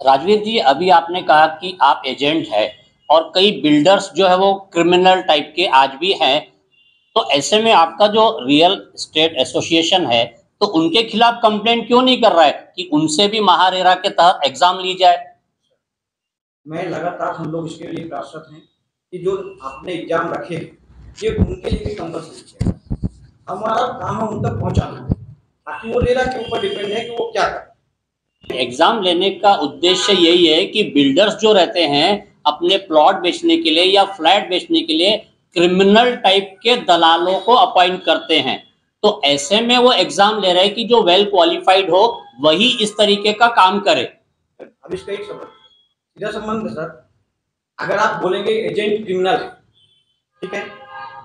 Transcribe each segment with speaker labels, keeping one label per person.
Speaker 1: राजवीर जी, अभी आपने कहा कि आप एजेंट है और कई बिल्डर्स जो है वो क्रिमिनल टाइप के आज भी हैं। तो ऐसे में आपका जो रियल एस्टेट एसोसिएशन है, तो उनके खिलाफ कंप्लेंट क्यों नहीं कर रहा है कि उनसे भी महारेरा के तहत एग्जाम ली जाए?
Speaker 2: मैं लगातार हम लोग इसके लिए प्रयासरत हैं कि जो आपने एग्जाम रखे हैं ये उनके लिए भी कंपलसरी है। हमारा काम है उन तक पहुंचाना, ताकि वो रेरा के ऊपर डिपेंड है कि वो क्या करें।
Speaker 1: एग्जाम लेने का उद्देश्य यही है कि बिल्डर्स जो रहते हैं अपने प्लॉट बेचने के लिए या फ्लैट बेचने के लिए क्रिमिनल टाइप के दलालों को अपॉइंट करते हैं। तो ऐसे में वो एग्जाम ले रहे हैं कि जो वेल क्वालिफाइड हो वही इस तरीके का काम करे।
Speaker 2: अब इसका एक सीधा संबंध है सर। अगर आप बोलेंगे एजेंट क्रिमिनल है, ठीक है,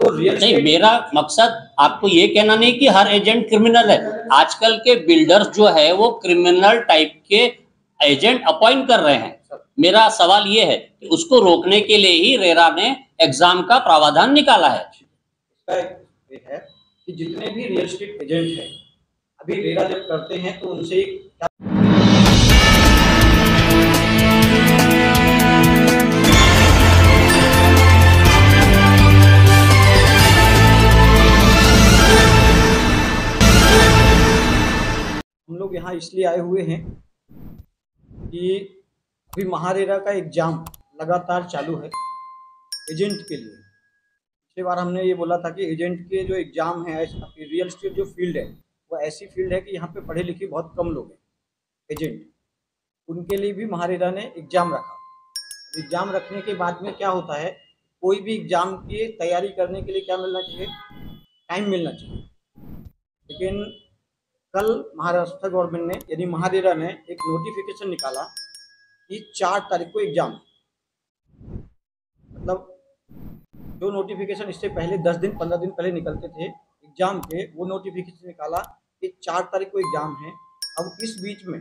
Speaker 2: तो रियल
Speaker 1: नहीं, मेरा मकसद आपको ये कहना नहीं कि हर एजेंट क्रिमिनल है। आजकल के बिल्डर्स जो है वो क्रिमिनल टाइप के एजेंट अपॉइंट कर रहे हैं। मेरा सवाल ये है कि उसको रोकने के लिए ही रेरा ने एग्जाम का प्रावधान निकाला है।
Speaker 2: है कि जितने भी रियल एस्टेट एजेंट हैं अभी रेरा जब करते हैं तो उनसे हम लोग यहाँ इसलिए आए हुए हैं कि अभी महारेरा का एग्जाम लगातार चालू है एजेंट के लिए। पिछली बार हमने ये बोला था कि एजेंट के जो एग्जाम है, रियल एस्टेट जो फील्ड है वो ऐसी फील्ड है कि यहाँ पे पढ़े लिखे बहुत कम लोग हैं एजेंट, उनके लिए भी महारेरा ने एग्जाम रखा। एग्जाम रखने के बाद में क्या होता है, कोई भी एग्जाम की तैयारी करने के लिए क्या मिलना चाहिए, टाइम मिलना चाहिए। लेकिन कल महाराष्ट्र गवर्नमेंट ने यानी महारेरा ने एक नोटिफिकेशन निकाला कि 4 तारीख को एग्जाम, मतलब जो नोटिफिकेशन इससे पहले 10 दिन 15 दिन पहले निकलते थे एग्जाम के, वो नोटिफिकेशन निकाला कि 4 तारीख को एग्जाम है। अब इस बीच में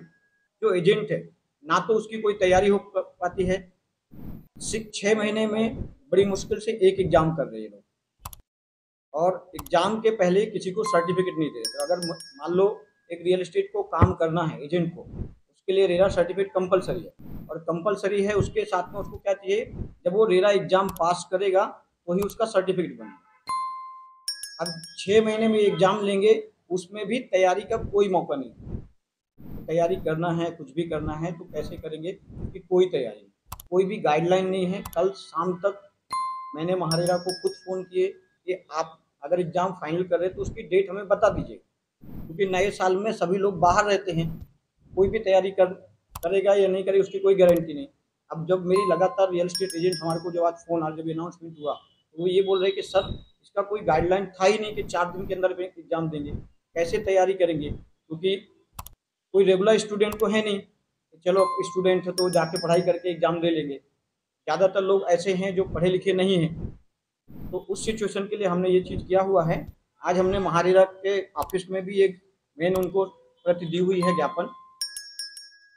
Speaker 2: जो एजेंट है ना तो उसकी कोई तैयारी हो पाती है, 6 महीने में बड़ी मुश्किल से एक एग्जाम कर रहे हैं लोग, और एग्जाम के पहले किसी को सर्टिफिकेट नहीं दे रहे। अगर मान लो एक रियल एस्टेट को काम करना है एजेंट को, उसके लिए रेरा सर्टिफिकेट कंपलसरी है, और कंपलसरी है उसके साथ में उसको क्या चाहिए, जब वो रेरा एग्जाम पास करेगा तो ही उसका सर्टिफिकेट बनेगा। अब 6 महीने में एग्जाम लेंगे, उसमें भी तैयारी का कोई मौका नहीं है। तैयारी करना है, कुछ भी करना है तो कैसे करेंगे, कि कोई तैयारी नहीं, कोई भी गाइडलाइन नहीं है। कल शाम तक मैंने महारेरा को खुद फ़ोन किए कि आप अगर एग्ज़ाम फाइनल कर रहे हैं तो उसकी डेट हमें बता दीजिए, क्योंकि नए साल में सभी लोग बाहर रहते हैं, कोई भी तैयारी करेगा या नहीं करेगा उसकी कोई गारंटी नहीं। अब जब मेरी लगातार रियल एस्टेट एजेंट हमारे को जब आज फ़ोन आया, जब अनाउंसमेंट हुआ, तो वो ये बोल रहे कि सर इसका कोई गाइडलाइन था ही नहीं कि 4 दिन के अंदर में एग्ज़ाम देंगे, कैसे तैयारी करेंगे, क्योंकि कोई रेगुलर स्टूडेंट तो है नहीं, चलो स्टूडेंट है तो जाके पढ़ाई करके एग्ज़ाम दे लेंगे। ज़्यादातर लोग ऐसे हैं जो पढ़े लिखे नहीं हैं। तो उस सिचुएशन के लिए हमने ये चीज़ किया हुआ है। आज हमने महारेरा के ऑफिस में भी एक मेन उनको प्रति दी हुई है ज्ञापन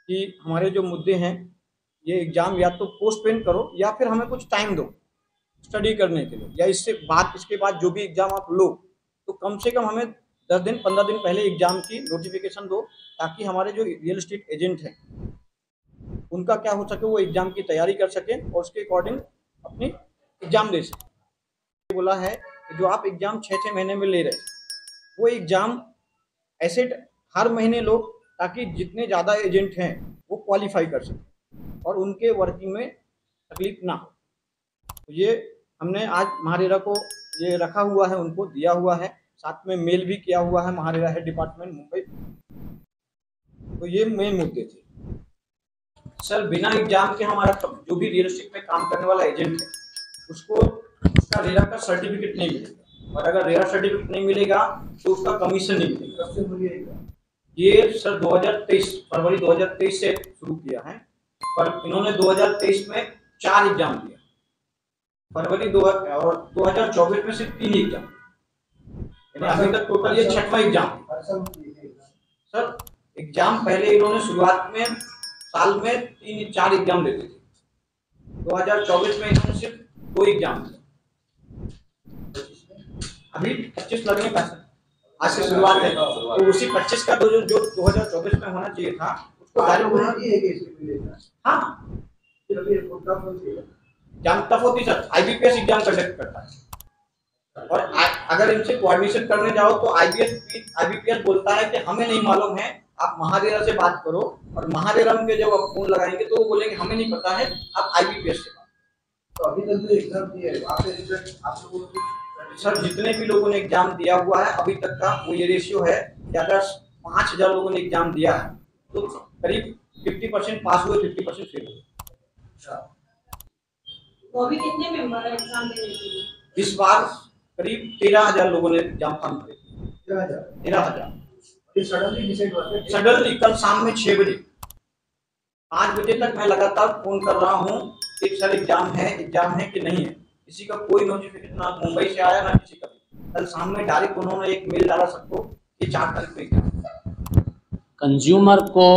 Speaker 2: कि हमारे जो मुद्दे हैं, ये एग्ज़ाम या तो पोस्टपोन करो या फिर हमें कुछ टाइम दो स्टडी करने के लिए, या इसके बाद जो भी एग्ज़ाम आप लो तो कम से कम हमें 10 दिन 15 दिन पहले एग्ज़ाम की नोटिफिकेशन दो, ताकि हमारे जो रियल एस्टेट एजेंट हैं उनका क्या हो सके, वो एग्ज़ाम की तैयारी कर सकें और उसके अकॉर्डिंग अपनी एग्ज़ाम दे सकें। बोला है कि जो आप एग्ज़ाम 6-6 महीने में ले रहे हैं वो एग्ज़ाम ऐसे हर महीने लो, ताकि जितने ज़्यादा एजेंट हैं वो क्वालिफाई कर सकें और उनके वर्किंग में तकलीफ ना हो। तो ये हमने आज महारेरा को ये रखा हुआ है, उनको दिया हुआ है, साथ में मेल भी किया हुआ है महारेरा हेड डिपार्टमेंट मुंबई। तो ये मेन मुद्दे थे सर। बिना एग्जाम के हमारा जो भी रियल एस्टेट में काम करने वाला एजेंट है उसको उसका रेरा का सर्टिफिकेट नहीं मिलेगा, और अगर रेरा सर्टिफिकेट नहीं मिलेगा तो उसका कमीशन नहीं मिलेगा। ये सर 2023 फरवरी 2023 से शुरू किया है, पर इन्होंने 2023 में 4 एग्जाम दिया, फरवरी और 2024 में सिर्फ 3 एग्जाम, अभी तक टोटल ये 6वां एग्जाम। सर एग्जाम पहले इन्होंने शुरुआत में साल में 3-4 एग्जाम देते थे, 2024 में इन्होंने सिर्फ 2 एग्जाम दिए, अभी 25 लगने का आज से शुरुआत है, तो उसी 25 का जो 2024 में होना चाहिए था हाँ, एग्जाम टफ होती सर, IBPS एग्जाम कंडक्ट करता है। और अगर इनसे कोऑर्डिनेशन करने जाओ तो IBPS बोलता है कि हमें नहीं मालूम है, आप महारेरा से बात करो, और महारेरा के जब आप फोन लगाएंगे तो वो बोलेंगे हमें नहीं पता है, आप IBPS से बात। तो अभी तक जो एग्जाम दिया है वहाँ पे रिजल्ट आप लोगों को सर, जितने भी लोगों ने एग्जाम दिया हुआ है अभी तक का वो ये रेशियो है कि अगर 5000 लोगों ने एग्जाम दिया है तो करीब 50% पास हुए, 50% फेल हुए।
Speaker 3: वो अभी कितने मेंबर है एग्जाम देने के लिए?
Speaker 2: इस बार करीब 13000 लोगों ने एग्जाम फॉर्म भरे। 13000 सडनली कल शाम में 6 बजे 5 बजे तक मैं लगातार फोन कर रहा हूँ कि सर एग्जाम है कि नहीं है। किसी का कोई नोटिफिकेशन ना मुंबई से आया ना किसी का। कल शाम में डायरेक्ट उन्होंने एक मेल डाला सबको कि 4 तारीख को एग्जाम।
Speaker 1: कंज्यूमर को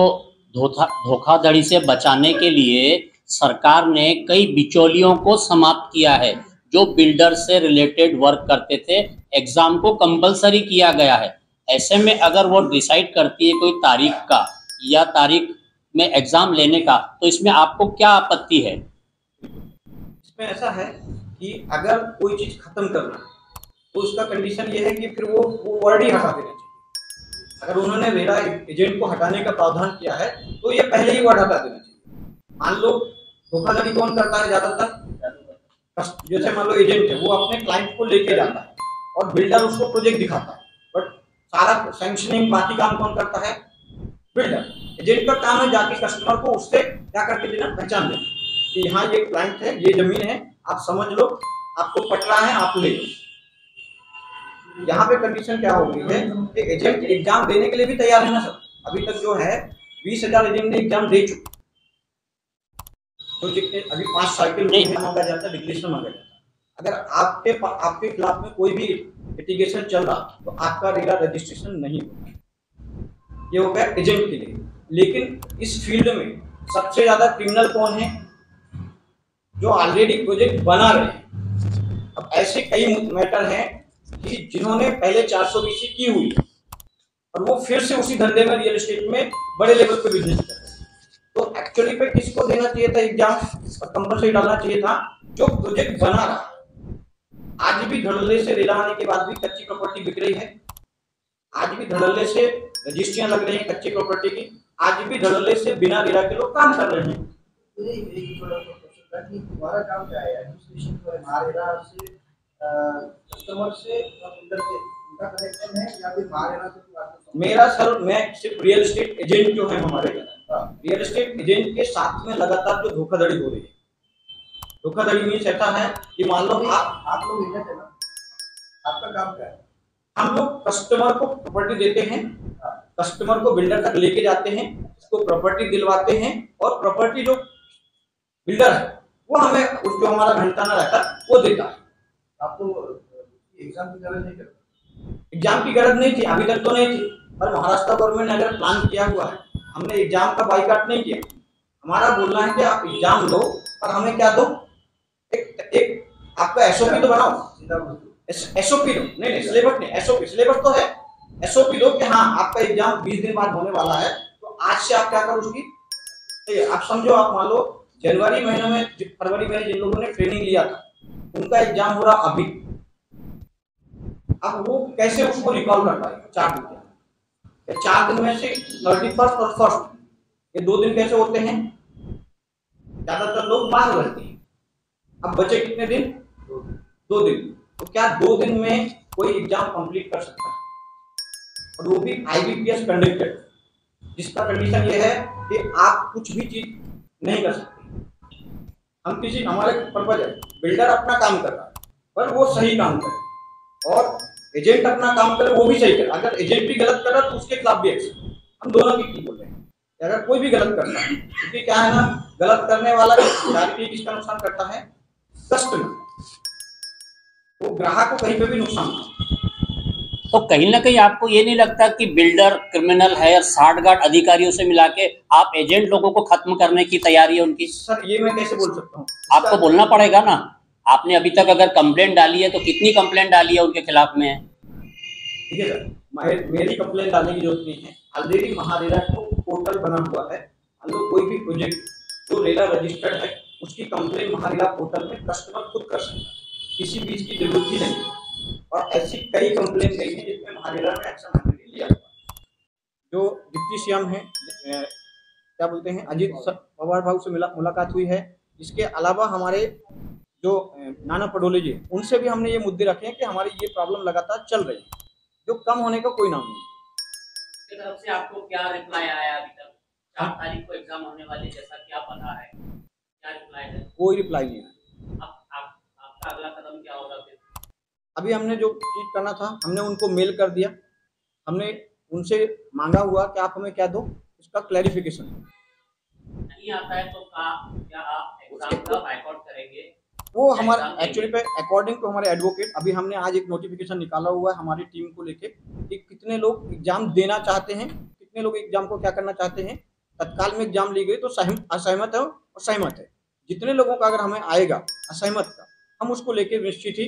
Speaker 1: धोखाधड़ी से बचाने के लिए सरकार ने कई बिचौलियों को समाप्त किया है जो बिल्डर से रिलेटेड वर्क करते थे। एग्जाम को कंपलसरी किया गया है। ऐसे में अगर वो डिसाइड करती है कोई तारीख का या तारीख में एग्जाम लेने का, तो इसमें आपको क्या आपत्ति है?
Speaker 2: इसमें ऐसा है कि अगर कोई चीज खत्म करना है तो उसका कंडीशन ये है कि फिर वो वर्ड ही हटा देना चाहिए। अगर उन्होंने मेरा एजेंट को हटाने का प्रावधान किया है तो ये पहले ही वर्ड हटा देना चाहिए। मान लो धोखाधड़ी कौन करता है ज्यादातर, जैसे मान लो एजेंट है वो अपने क्लाइंट को लेके जाता है और बिल्डर उसको प्रोजेक्ट दिखाता है, बट सारा सैंक्शनिंग बाकी काम कौन करता है? बिल्डर। एजेंट का काम है जाके कस्टमर को उससे क्या करके देना, पहचान देना कि यहाँ ये क्लाइंट है, ये जमीन है, आप समझ लो, आपको पट रहा है, आप ले लो। यहाँ पे कंडीशन क्या हो गई है कि एजेंट एग्जाम देने के लिए भी तैयार है ना सर। अभी तक जो है 20,000 एजेंट ने एग्जाम दे चुके, तो जितने अभी 5 साइकिल मांगा जाता है, डिक्लेरेशन मांगा जाता है। अगर आपके खिलाफ में कोई भी लिटिगेशन चल रहा तो आपका रेरा रजिस्ट्रेशन नहीं होगा। ये हो गया एजेंट के लिए। लेकिन इस फील्ड में सबसे ज्यादा क्रिमिनल कौन है? जो ऑलरेडी प्रोजेक्ट बना रहे हैं। अब ऐसे कई मैटर हैं कि जिन्होंने पहले 420 की हुई और वो फिर से उसी धंधे में रियल एस्टेट में बड़े लेवल पे बिजनेस कर रहे हैं। तो एक्चुअली पे किसको देना चाहिए था एग्जाम और कंपलसरी डालना चाहिए था? जो प्रोजेक्ट बना रहा। आज भी धड़ल्ले से रेरा आने के बाद भी कच्ची प्रॉपर्टी बिक रही है। आज भी धड़ल्ले से रजिस्ट्रियां लग रही है कच्ची प्रॉपर्टी की। आज भी धड़ल्ले से बिना रेरा के लोग काम कर रहे हैं। तुम्हारा काम क्या है? एडमिनिस्ट्रेशन को महारेरा से कस्टमर से और बिल्डर से उनका कनेक्शन है या फिर महारेरा से? मेरा सर, मैं सिर्फ रियल एस्टेट एजेंट जो है हमारे रियल एस्टेट एजेंट के साथ में लगातार जो धोखाधड़ी हो रही है। धोखाधड़ी मीन्स ऐसा है कि मान लो आप लोग एजेंट है ना, आपका काम क्या है? हम लोग कस्टमर को प्रॉपर्टी देते हैं, कस्टमर को बिल्डर तक लेके जाते हैं, उसको प्रॉपर्टी दिलवाते हैं और प्रॉपर्टी जो बिल्डर है वो हमें जो हमारा घंटाना रहता है वो देता है। आपको एग्जाम की गरज नहीं करती? एग्जाम की गरज नहीं थी, अभी तक तो नहीं थी, पर महाराष्ट्र गवर्नमेंट ने अगर प्लान किया हुआ है, हमने एग्जाम का बाइकाट नहीं किया। हमारा बोलना है कि आप एग्जाम दो और हमें क्या दो, एक आपका एसओपी तो बनाओ, एसओपी दो। नहीं सिलेबस नहीं, एसओपी। सिलेबस तो है, एसओपी दो कि हाँ आपका एग्जाम 20 दिन बाद होने वाला है, तो आज से आप क्या करो उसकी। आप समझो, आप मान लो जनवरी महीने में, फरवरी में जिन लोगों ने ट्रेनिंग लिया था उनका एग्जाम हो रहा अभी। अब वो कैसे उसको रिकॉल कर पाएगा 4 दिन? 4 दिन में से 31st और 1st ये 2 दिन कैसे होते हैं? ज्यादातर लोग बाहर रहते हैं। अब बचे कितने दिन? 2 दिन। तो क्या 2 दिन में कोई एग्जाम कंप्लीट कर सकता है? और वो भी IBPS कंडक्टेड, जिसका कंडीशन ये है कि आप कुछ भी चीज नहीं कर सकते। हम किसी, हमारे पर्पज है, बिल्डर अपना काम कर रहा है पर वो सही काम करे और एजेंट अपना काम करे वो भी सही करे। अगर एजेंट भी गलत कर रहा है तो उसके खिलाफ भी एक्शन। हम दोनों की बोल रहे हैं, अगर कोई भी गलत करता है, क्योंकि क्या है ना, गलत करने वाला किसका नुकसान करता है? कस्टमर। वो ग्राहक को कहीं पे भी नुकसान होता है।
Speaker 1: तो कहीं ना कहीं आपको ये नहीं लगता कि बिल्डर क्रिमिनल है और साठगांठ अधिकारियों से मिला के आप एजेंट लोगों को खत्म करने की तैयारी है उनकी?
Speaker 2: सर ये मैं कैसे बोल सकता हूँ?
Speaker 1: आपको बोलना पड़ेगा ना। आपने अभी तक अगर कंप्लेंट डाली है तो कितनी कंप्लेंट डाली है उनके खिलाफ में?
Speaker 2: ठीक है सर, मेरी कंप्लेंट डालने की जरूरत नहीं है। ऑलरेडी महारेरा को पोर्टल बना हुआ है। हम लोग कोई भी प्रोजेक्ट जो रेरा रजिस्टर्ड है उसकी कंप्लेन महारेरा पोर्टल में कस्टमर खुद कर सकता है, किसी बीच की जरूरत ही नहीं। और ऐसी कई कंप्लेन गई है जिसमें महारेरा ने एक्शन ऑलरेडी लिया हुआ। जो डिप्टी सीएम है क्या बोलते हैं अजीत पवार भाव से मुलाकात हुई है। इसके अलावा हमारे जो नाना पटोले जी उनसे भी हमने ये मुद्दे रखे हैं कि हमारी ये प्रॉब्लम लगातार चल रही है, जो कम होने का कोई नाम नहीं।
Speaker 1: की तरफ से आपको क्या रिप्लाई आया अभी तक? 4 तारीख को एग्जाम होने वाली जैसा कि आप बता रहे हैं, क्या रिप्लाई है?
Speaker 2: कोई रिप्लाई नहीं है।
Speaker 1: आपका अगला कदम क्या होगा फिर?
Speaker 2: अभी हमने जो चीज करना था हमने उनको मेल कर दिया। हमने उनसे मांगा हुआ कि आप हमें क्या दो, उसका क्लैरिफिकेशन।
Speaker 1: नहीं आता है तो क्या आप एग्जाम का बायकॉट करेंगे?
Speaker 2: वो हमारे एक्चुअली पे अकॉर्डिंग टू हमारे एडवोकेट अभी हमने आज एक नोटिफिकेशन निकाला हुआ है हमारी टीम को लेके कि कितने लोग एग्जाम देना चाहते हैं, कितने लोग एग्जाम को क्या करना चाहते हैं। तत्काल में एग्जाम ली गई तो असहमत है और सहमत है। जितने लोगों का अगर हमें आएगा असहमत का, हम उसको लेके निश्चित ही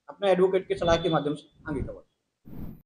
Speaker 2: अपने एडवोकेट की सलाह के माध्यम से आगे बढ़ेंगे।